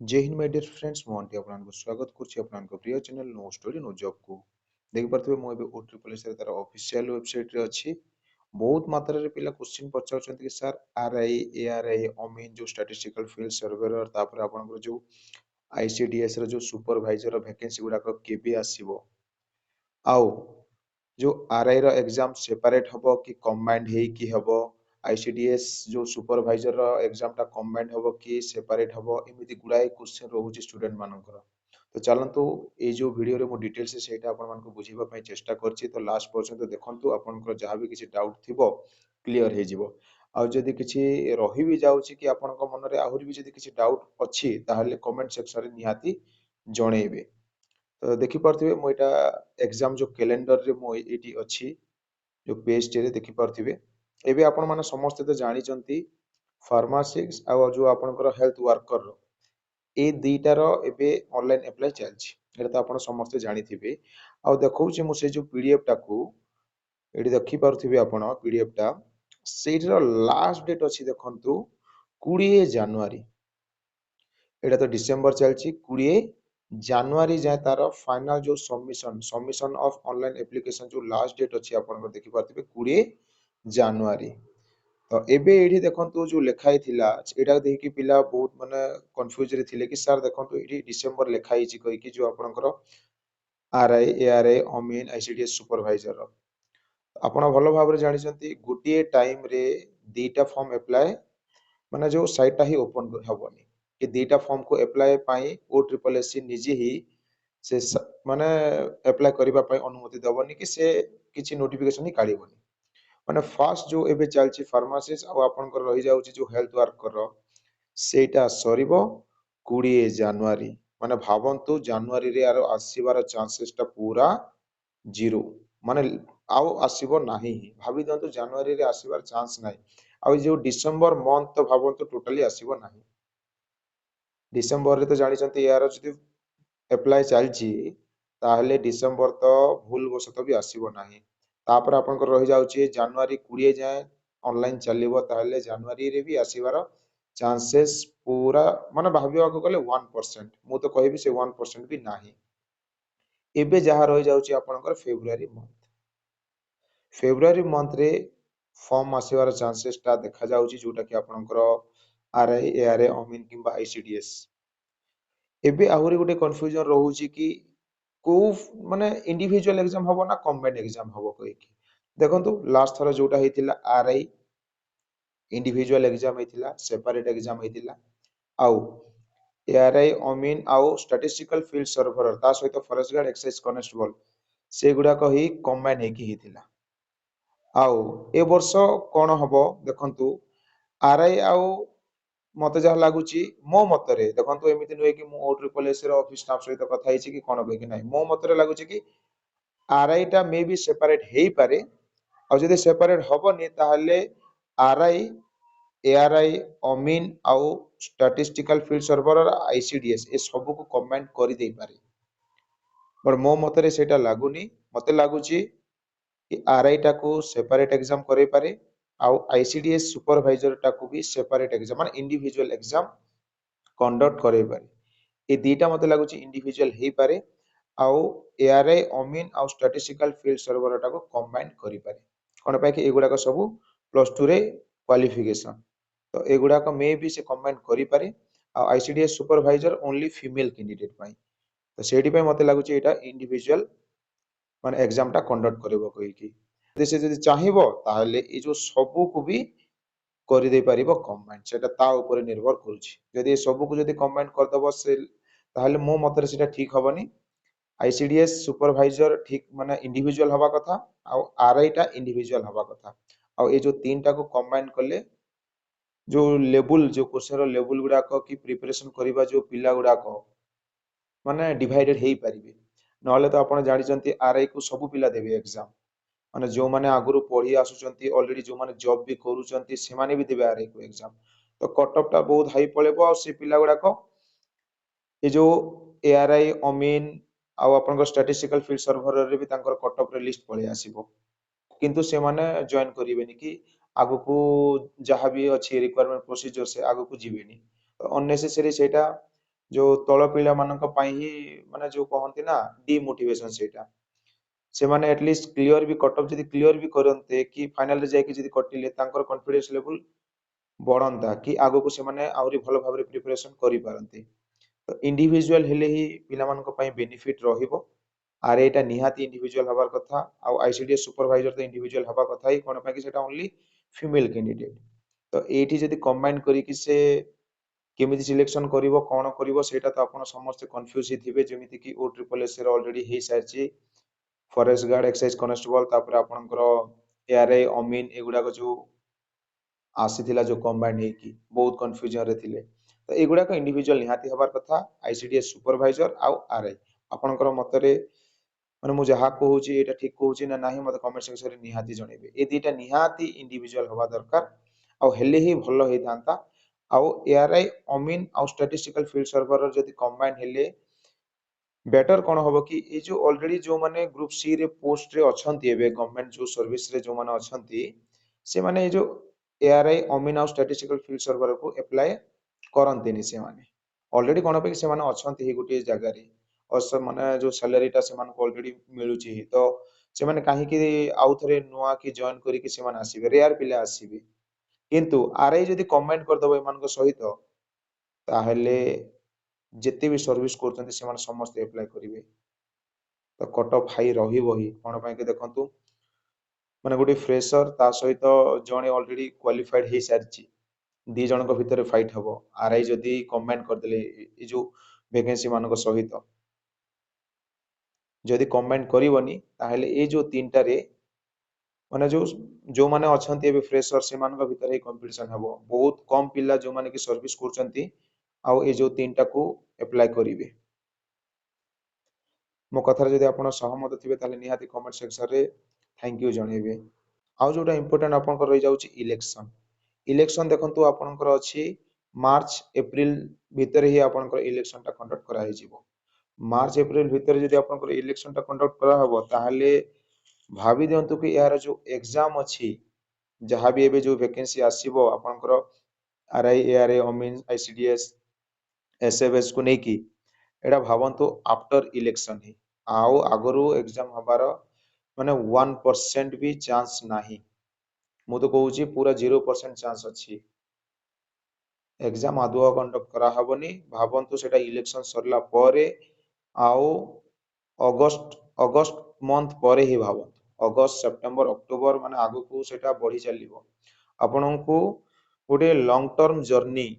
जय हिंद my dear friends Mohanty आपको स्वागत करछि आपनको प्रिय channel no story no job को देखि परथबे मो एबे OTRPS रे तार ऑफिशियल वेबसाइट रे अछि बहुत मात्रा रे पिला क्वेश्चन पचाउछन्ती कि सर आरआई एआरआई अमीन जो स्टैटिस्टिकल फील्ड सर्वेयर तापर आपनको जो आईसीडीएस रे जो सुपरवाइजर वैकेंसी गुडा को केबे आसीबो आउ जो आरआई रो एग्जाम सेपरेट हबो कि कंबाइंड हे कि हबो आईसीडीएस जो सुपरवाइजर रो एग्जाम टा कंबाइंड हबो कि सेपरेट हबो एमिति गुडाई क्वेश्चन रहउची स्टूडेंट मानकर तो चलंतु ए जो वीडियो रे मो डिटेल्स सेटा आपन मानको बुझिबा पई चेष्टा करछि तो लास्ट पर्यंत देखंतु आपनकर जहा भी किछि डाउट थिबो क्लियर हे जिवो आ जदि किछि रहि भी जाउची कि आपनक मन रे आहुरी भी जदि किछि डाउट अछि ताहले कमेंट सेक्शन रे निहाती जणेबे तो देखि पारथिबे मो एटा एग्जाम जो कैलेंडर रे मो एटी अछि जो पेज टे देखि पारथिबे एबे आपण माने समस्त तो जानि चंती फार्मासिस्ट आ जो आपनकर हेल्थ वर्कर ए दुईटार एबे ऑनलाइन अप्लाई चलछि एटा तो आपण समस्त जानिथिबे आ देखौछि मु से जो पीडीएफ टाकू एटी देखि पारथिबे आपण पीडीएफ टा सेटर लास्ट डेट अछि देखंतु 20 जनवरी एटा तो डिसेंबर चलछि 20 जनवरी जाय तार फाइनल जो सबमिशन ऑफ ऑनलाइन एप्लीकेशन जो लास्ट डेट अछि आपण देखि पारथिबे 20 जनवरी तो एबे एठी देखंतु जो लेखाई थिला एटा देखि पिला बहुत माने कंफ्यूज रे थिले कि सर देखंतु एठी डिसेंबर लेखाई छि कहि कि जो आपनकर आरआई एआरआई अमीन आईसीडीएस सुपरवाइजर आपण भलो भाबरे जानि छथि गुटिए टाइम रे दीटा फॉर्म अप्लाई माने जो साइट ता ही ओपन हबनी कि दीटा फॉर्म को अप्लाई पाई OSSC निजे ही से माने अप्लाई करिबा पाई अनुमति दबनी कि से किछि नोटिफिकेशन ही काढिबनी माने फास्ट जो एबे चलछि फार्मासिस्ट आ आपनकर रहि जाउछि जो हेल्थ वर्कर सेटा सरिबो 20 जनवरी माने भाबंतु जनवरी रे आरो आसीबार चांसेस ता पूरा जीरो माने आउ आसीबो नाही भाबी दंतु जनवरी रे आसीबार चांस नाही आ जो डिसेंबर मंथ तो भाबंतु टोटली आसीबो नाही डिसेंबर रे तो जानि चंती यार जदि अप्लाई चलछि ताहले डिसेंबर तो भूल बसत भी आसीबो नाही तापर आपनकर रहि जाउछि जनवरी 20 जाय ऑनलाइन चलिबो ताहले जनवरी रे भी आसीबार चांसेस पूरा माने भाबिया को गले 1% मु तो कहबी से 1% भी नाही एबे जहा रहि जाउछि आपनकर फेब्रुआरी मंथ रे फॉर्म आसीबार चांसेस ता देखा जाउछि जोटा कि आपनकर आरआई एआरआई अमीन किंबा आईसीडीएस एबे आहुरी गोटे कंफ्यूजन रहउछि कि को माने इंडिविजुअल एग्जाम हबो ना कंबाइंड एग्जाम हबो कहि कि देखंतु लास्ट थरा जोटा हेतिला आरआई इंडिविजुअल एग्जाम हेतिला सेपरेट एग्जाम हेतिला आउ एआरआई अमीन आउ स्टैटिस्टिकल फील्ड सर्वर ता सहित फॉरेस्ट गार्ड एक्साइज कांस्टेबल से गुडा को ही कंबाइन हेकी हेतिला आउ ए वर्ष कोन हबो देखंतु आरआई आउ मते जहा लागुची मो मतरे देखंतु एमिति नय कि मो OSSC रो ऑफिस स्टाफ सहित कथा हिची कि कोन कहि कि नाही मो मतरे लागुची कि आरआई टा मे बी सेपरेट हेई पारे आ जदि सेपरेट हबनी ताहले आरआई एआरआई अमीन आउ स्टैटिस्टिकल फील्ड सर्वर और आईसीडीएस ए सब को कमेंट करि देई पारे पर मो मतरे सेटा लागुनी मते लागुची कि आरआई टा को सेपरेट एग्जाम करे पारे आउ आईसीडीएस सुपरवाइजर टा को भी सेपरेट एग्जाम माने इंडिविजुअल एग्जाम कंडक्ट करे पारे ए दीटा मते लागुची इंडिविजुअल हेई पारे आउ एआरआई अमीन आउ स्टैटिस्टिकल फील्ड सर्वर टा को कंबाइन करि पारे कोन पाए कि एगुडा को सब +2 रे क्वालिफिकेशन तो एगुडा को मे भी से कंबाइन करि पारे आ ICDS supervisor only female candidate पाई तो सेठी पे मते लागुची एटा इंडिविजुअल माने एग्जाम टा कंडक्ट करबो कहि कि से जदि चाहिबो ताहले ए जो सब को भी करि दे परिबो कंबाइन सेटा ता ऊपर निर्भर करूची जदि सब को जदि कंबाइन कर दबो से ताहले मो मतरे सेटा ठीक हबनी आईसीडीएस सुपरवाइजर ठीक माने इंडिविजुअल हवा कथा आ आरआई टा इंडिविजुअल हवा कथा आ ए जो तीन टा को कंबाइन करले जो लेवल जो क्वेश्चन लेवल गुडा को कि प्रिपरेशन करिबा जो पिला गुडा को माने डिवाइडेड हेई परिबे नहले तो आपण जानि चंती आरआई को सब पिला देबे एग्जाम माने जो माने आगुरु पढी आसुचंती ऑलरेडी जो माने जॉब भी करूचंती से माने भी देबे आरआई को एग्जाम तो कट ऑफ टा बहुत हाई पळेबो आ से पिला गुडा को ए जो एआरआई अमीन आ आपन स्टैटिस्टिकल फील्ड सर्वर रे भी तांकर कट ऑफ रे लिस्ट पळे आसीबो किंतु से माने जॉइन करिवेनी कि आगु को जहां भी अछि रिक्वायरमेंट प्रोसीजर से आगु को जीवेनी अननेसेसरी सेटा जो तल पिला मानक पई ही माने जो कहंती ना डिमोटिवेशन सेटा से माने एटलीस्ट क्लियर भी कट ऑफ जदी क्लियर भी करनते कि फाइनल रे जाय कि जदी कटिले तांकर कॉन्फिडेंस लेवल बढ़ंता कि आगो को से माने आउरी भलो भाबरे प्रिपरेशन करि पारंते। तो इंडिविजुअल हेले ही पिला मानक पई बेनिफिट रहिबो आर एटा निहाती इंडिविजुअल हबार कथा आ आईसीडीएस सुपरवाइजर तो इंडिविजुअल हबा कथा ही कोन पई कि सेटा ओनली फीमेल कैंडिडेट। तो एठी जदी कंबाइन करी कि से केमिति सिलेक्शन करिवो कोन करिवो सेटा तो आपण समस्त कंफ्यूज ही थिबे जेमिति कि ओ ट्रिपल एस रे ऑलरेडी हे Sarchi forest guard excise constable तापर आपणकर एआरआई अमीन एगुडा को जो आसीथिला जो कंबाइन हे कि बहुत कंफ्यूजन रे थिले। तो एगुडा को इंडिविजुअल निहाती हबार कथा आईसीडीएस सुपरवाइजर आ आरआई आपणकर मतरे माने मु जहा कहूची एटा ठीक कहूची ना नाही मते कमेंट सेक्शन रे निहाती जणेबे ए दिटा निहाती इंडिविजुअल हवा दरकार आ हेले ही भलो हे थांता आ एआरआई अमीन आ स्टैटिस्टिकल फील्ड सर्वर जदी कंबाइन हेले बेटर कोन होबो कि ए जो ऑलरेडी जो माने ग्रुप सी रे पोस्ट रे अछंती एबे गवर्नमेंट जो सर्विस रे जो माने अछंती से माने ए जो एआरआई अमीन आ स्टैटिस्टिकल फील्ड सर्वर को अप्लाई करंतेनी से माने ऑलरेडी कोन पे से माने अछंती ही गुटे जगह रे और सब माने जो सैलरी टा से माने ऑलरेडी मिलुची तो से माने काहे कि आउ थरे नुआ कि जॉइन करी कि से माने आसीबे रेयर पिले आसीबे किंतु आरआई जदी कमेंट कर दबो एमान को सहित ताहेले जेते भी सर्विस करछन्ते से माने समस्त अप्लाई करिवे। तो कट ऑफ हाई रहिबो ही कोन पय के देखंतु माने गुटे फ्रेशर ता सहित जणे ऑलरेडी क्वालिफाइड हे सारची दी जन को भितर फाइट हबो आरआई जदी कमेंट कर देले ए जो वैकेंसी मानको सहित जदि कमेंट करिवनी ताहेले ए जो तीनटा रे माने जो माने अछंती एबे फ्रेशर से मानक भितर ही कंपटीशन हबो बहुत कम पिल्ला जो माने कि सर्विस करछंती आ ए जो तीनटा को अप्लाई करिवे। मो कथार जदि आपण सहमत थिबे ताले निहाती कमेंट सेक्शन रे थैंक यू जणेबे। आउ जोटा इंपोर्टेंट आपनकर रहि जाउची इलेक्शन इलेक्शन देखंतु आपनकर अछि मार्च एप्रिल भितर ही आपनकर इलेक्शन टा कंडक्ट करा हे जिवो मार्च एप्रिल भितर जदि आपनकर इलेक्शन टा कंडक्ट करा हबो ताहाले भाबी दियंतु कि यार जो एग्जाम अछि जहां भी एबे जो वैकेंसी आसीबो आपनकर आरआई एआरए अमीन आईसीडीएस एसएफएस को नेकी एडा भावंतु आफ्टर इलेक्शन ही आउ आगरु एग्जाम हबार माने 1% भी चांस नाही मु तो कहूची पूरा 0% चांस अछि एग्जाम आदुआ कंडक्ट करा हबनी भावंतु सेटा इलेक्शन सरला परे आउ अगस्त अगस्त मंथ परे ही भावंतु अगस्त सेप्टेम्बर अक्टोबर माने आगु को सेटा बढ़ी चलिबो आपनकु गोटे लॉन्ग टर्म जर्नी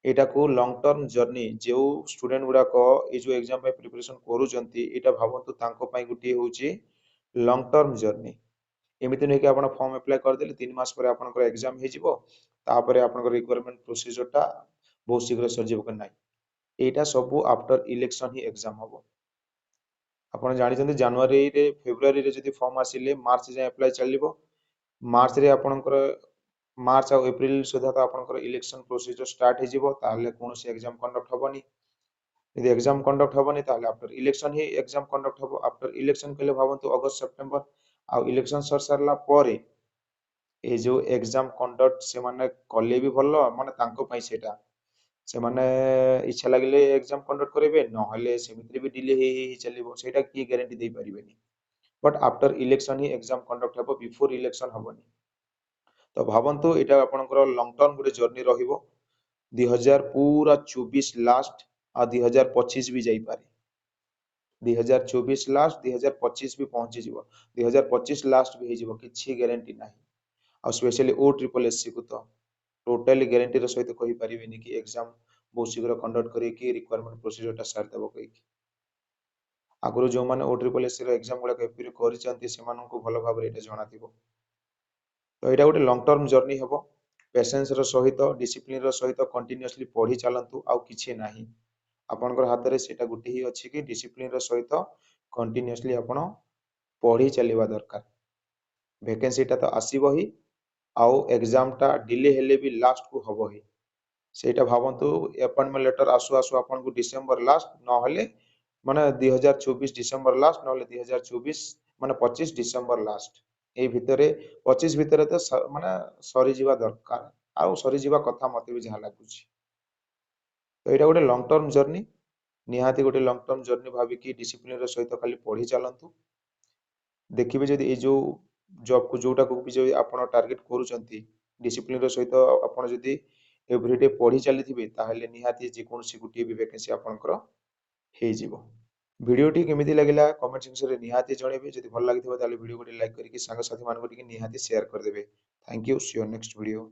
एटा को लॉन्ग टर्म जर्नी जो स्टूडेंट गुडा को ए जो एग्जाम पे प्रिपरेशन करूचंती एटा भावंतु तांको पई गुटी होची लॉन्ग टर्म जर्नी एमिति नै कि आपण फॉर्म अप्लाई कर देले 3 मास परे आपनकर एग्जाम हे जिवो तापरे आपनकर रिक्वायरमेंट प्रोसीजर टा बहुत शीघ्र सरजिवो कि नाही एटा सब आफ्टर इलेक्शन ही एग्जाम हबो आपण जानि चंदी जनवरी रे फेब्रुअरी रे जदी फॉर्म आसीले मार्च जे अप्लाई चलिबो मार्च रे आपनकर मार्च आ एप्रिल सुधा तो आपनकर इलेक्शन प्रोसीजर स्टार्ट हे जिवो ताले कोनोसी एग्जाम कंडक्ट हबनी यदि एग्जाम कंडक्ट हबनी ताले आफ्टर इलेक्शन ही एग्जाम कंडक्ट हबो आफ्टर इलेक्शन केले भावंतु अगस्त सेप्टेम्बर आ इलेक्शन सर सरला परे ए जो एग्जाम कंडक्ट से माने कले भी भलो माने तांको पई सेटा से माने इच्छा लागिले एग्जाम कंडक्ट करेबे न हले सेमिति भी डिले हे चलिबो सेटा की गारंटी दे परिबेनी बट आफ्टर इलेक्शन ही एग्जाम कंडक्ट हबो बिफोर इलेक्शन हबनी। तो भावंतु एटा आपनकर लॉन्ग टर्म गुटे जर्नी रहिबो 2000 पूरा 24 लास्ट आ 2025 भी जाई पारे 2024 लास्ट 2025 भी पहुंची जीवो 2025 लास्ट भी हे जीवो किछि गारंटी नाही आ स्पेशली ओ ट्रिपल एससी को तो टोटली गारंटी रो सहित कहि परिबेनी कि एग्जाम बहुत शीघ्र कंडक्ट करी कि रिक्वायरमेंट प्रोसीजर टा सार देबो कहि आगरो जो माने ओ ट्रिपल एससी रो एग्जाम गुडा एप्री करिसंती से मानको भलो भाबरे एटा जणा थिबो। तो एटा गोटे लॉन्ग टर्म जर्नी हबो पेशेंस रो सहित डिसिप्लिन रो सहित कंटीन्यूअसली पढी चलंतु आउ किछि नाही आपनकर हाथ रे सेटा गुटी ही अछि कि डिसिप्लिन रो सहित कंटीन्यूअसली आपण पढी चलिबा दरकार वैकेंसी टा तो आसीबो ही आउ एग्जाम टा डिले हेले भी लास्ट को हबो ही सेटा भावंतु अपॉइंटमेंट लेटर आसु आसु आपन को डिसेंबर लास्ट न हले माने 2024 डिसेंबर लास्ट न हले 2024 माने 25 डिसेंबर लास्ट ए भितरे 25 भितरे तो माने सरी जीवा दरकार आउ सरी जीवा कथा मते भी जहा लागुची। तो यहाँ गोटे लंग टर्म जर्नी निहाती गोटे लंग टर्म जर्नी भाविकी डिसिप्लिन सहित खाली पढ़ी चलतु देखिए जब ये जो जॉब को जोटा को भी जो आप टार्गेट करूँ डिसिप्लिन सहित आप एवरीडे पढ़ी चली ताहले निहाती जेकोसी गोटे भी वैकेंसी आपंकर हो भिडियोटी केमिति लगिला कमेंट सेक्शन में निहाती जनइबे जदि भल लगी भिडियो को लाइक करके सांग साथी मानक निहाती शेयर करदेबे thank you see you next video.